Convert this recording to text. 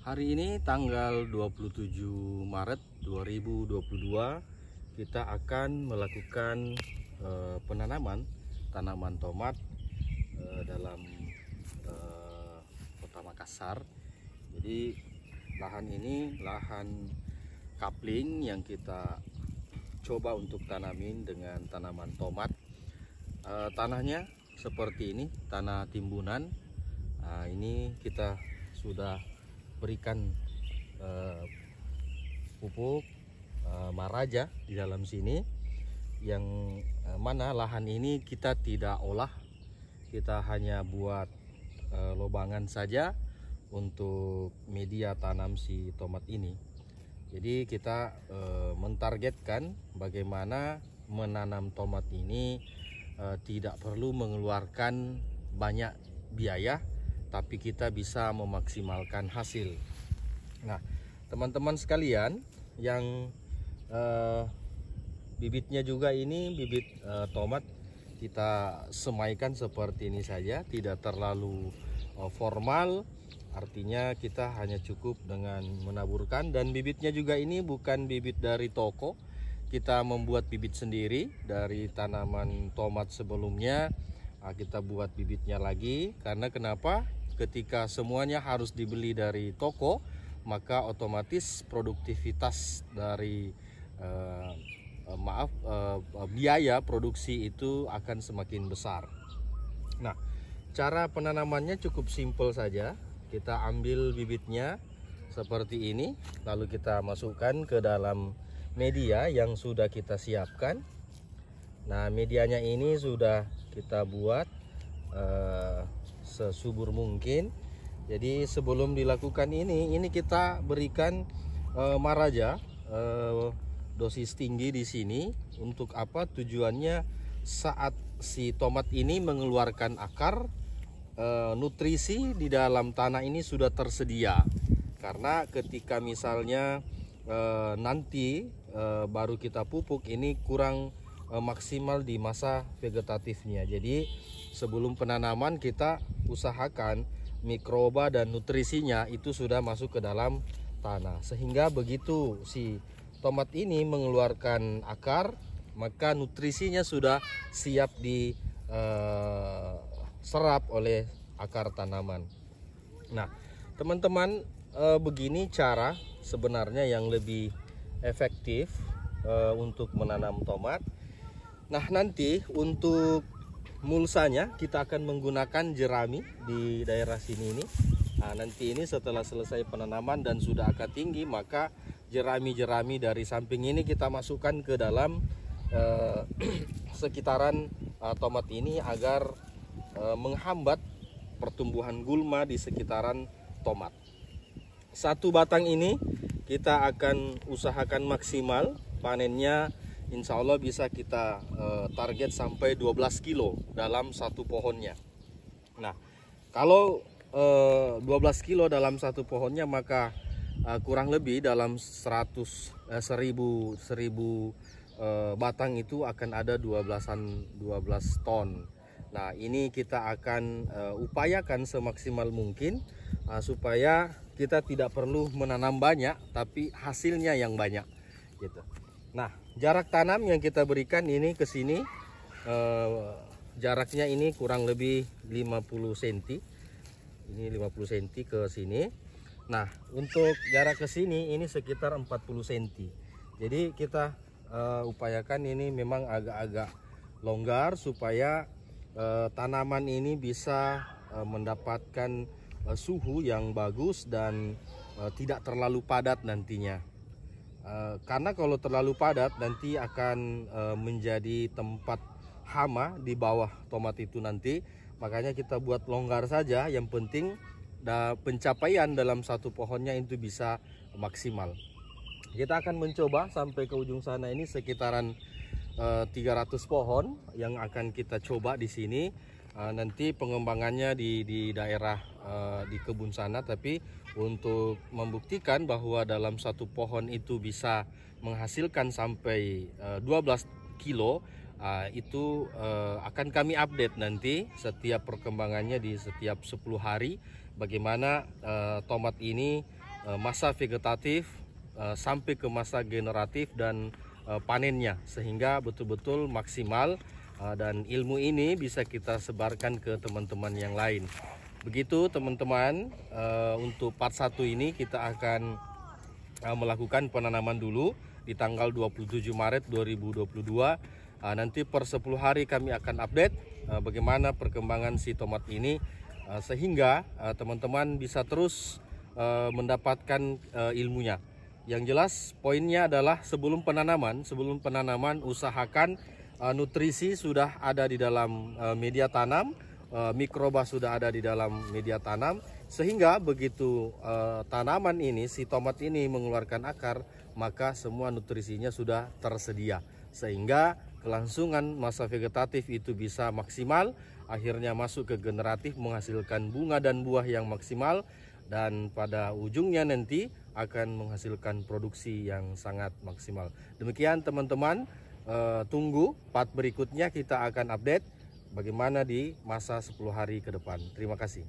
Hari ini tanggal 27 Maret 2022 kita akan melakukan penanaman tanaman tomat dalam Kota Makassar. Jadi lahan ini lahan kapling yang kita coba untuk tanamin dengan tanaman tomat. Tanahnya seperti ini, tanah timbunan. Ini kita sudah berikan pupuk Maharaja di dalam sini, yang mana lahan ini kita tidak olah, kita hanya buat lobangan saja untuk media tanam si tomat ini. Jadi kita mentargetkan bagaimana menanam tomat ini tidak perlu mengeluarkan banyak biaya, tapi kita bisa memaksimalkan hasil. Nah, teman-teman sekalian yang bibitnya juga ini bibit tomat kita semaikan seperti ini saja, tidak terlalu formal, artinya kita hanya cukup dengan menaburkan. Dan bibitnya juga ini bukan bibit dari toko, kita membuat bibit sendiri dari tanaman tomat sebelumnya. Kita buat bibitnya lagi, karena kenapa? Ketika semuanya harus dibeli dari toko, maka otomatis produktivitas dari biaya produksi itu akan semakin besar. Nah, cara penanamannya cukup simpel saja. Kita ambil bibitnya seperti ini, lalu kita masukkan ke dalam media yang sudah kita siapkan. Nah, medianya ini sudah kita buat sesubur mungkin. Jadi sebelum dilakukan ini kita berikan Maharaja dosis tinggi di sini. Untuk apa tujuannya? Saat si tomat ini mengeluarkan akar, nutrisi di dalam tanah ini sudah tersedia. Karena ketika misalnya nanti baru kita pupuk, ini kurang maksimal di masa vegetatifnya. Jadi sebelum penanaman kita usahakan mikroba dan nutrisinya itu sudah masuk ke dalam tanah, sehingga begitu si tomat ini mengeluarkan akar, maka nutrisinya sudah siap diserap oleh akar tanaman. Nah, teman-teman, begini cara sebenarnya yang lebih efektif untuk menanam tomat. Nah, nanti untuk mulsanya kita akan menggunakan jerami di daerah sini ini. Nah, nanti ini setelah selesai penanaman dan sudah akar tinggi, maka jerami-jerami dari samping ini kita masukkan ke dalam sekitaran tomat ini agar menghambat pertumbuhan gulma di sekitaran tomat. Satu batang ini kita akan usahakan maksimal panennya. Insya Allah bisa kita target sampai 12 kilo dalam satu pohonnya. Nah, kalau 12 kilo dalam satu pohonnya, maka kurang lebih dalam 1000 batang itu akan ada 12 ton. Nah, ini kita akan upayakan semaksimal mungkin supaya kita tidak perlu menanam banyak, tapi hasilnya yang banyak gitu. Nah, jarak tanam yang kita berikan ini ke sini, jaraknya ini kurang lebih 50 cm. Ini 50 cm ke sini. Nah, untuk jarak ke sini ini sekitar 40 cm. Jadi kita upayakan ini memang agak-agak longgar supaya tanaman ini bisa mendapatkan suhu yang bagus dan tidak terlalu padat nantinya. Karena kalau terlalu padat nanti akan menjadi tempat hama di bawah tomat itu nanti. Makanya kita buat longgar saja, yang penting pencapaian dalam satu pohonnya itu bisa maksimal. Kita akan mencoba sampai ke ujung sana, ini sekitaran 300 pohon yang akan kita coba di sini. Nanti pengembangannya di daerah di kebun sana, tapi untuk membuktikan bahwa dalam satu pohon itu bisa menghasilkan sampai 12 kilo, itu akan kami update nanti setiap perkembangannya di setiap 10 hari, bagaimana tomat ini masa vegetatif sampai ke masa generatif dan panennya, sehingga betul-betul maksimal, dan ilmu ini bisa kita sebarkan ke teman-teman yang lain. Begitu teman-teman, untuk part 1 ini kita akan melakukan penanaman dulu di tanggal 27 Maret 2022. Nanti per 10 hari kami akan update bagaimana perkembangan si tomat ini, sehingga teman-teman bisa terus mendapatkan ilmunya. Yang jelas poinnya adalah sebelum penanaman usahakan nutrisi sudah ada di dalam media tanam, mikroba sudah ada di dalam media tanam, sehingga begitu tanaman ini, si tomat ini mengeluarkan akar, maka semua nutrisinya sudah tersedia, sehingga kelangsungan masa vegetatif itu bisa maksimal, akhirnya masuk ke generatif, menghasilkan bunga dan buah yang maksimal, dan pada ujungnya nanti akan menghasilkan produksi yang sangat maksimal. Demikian teman-teman, tunggu part berikutnya, kita akan update bagaimana di masa 10 hari ke depan. Terima kasih.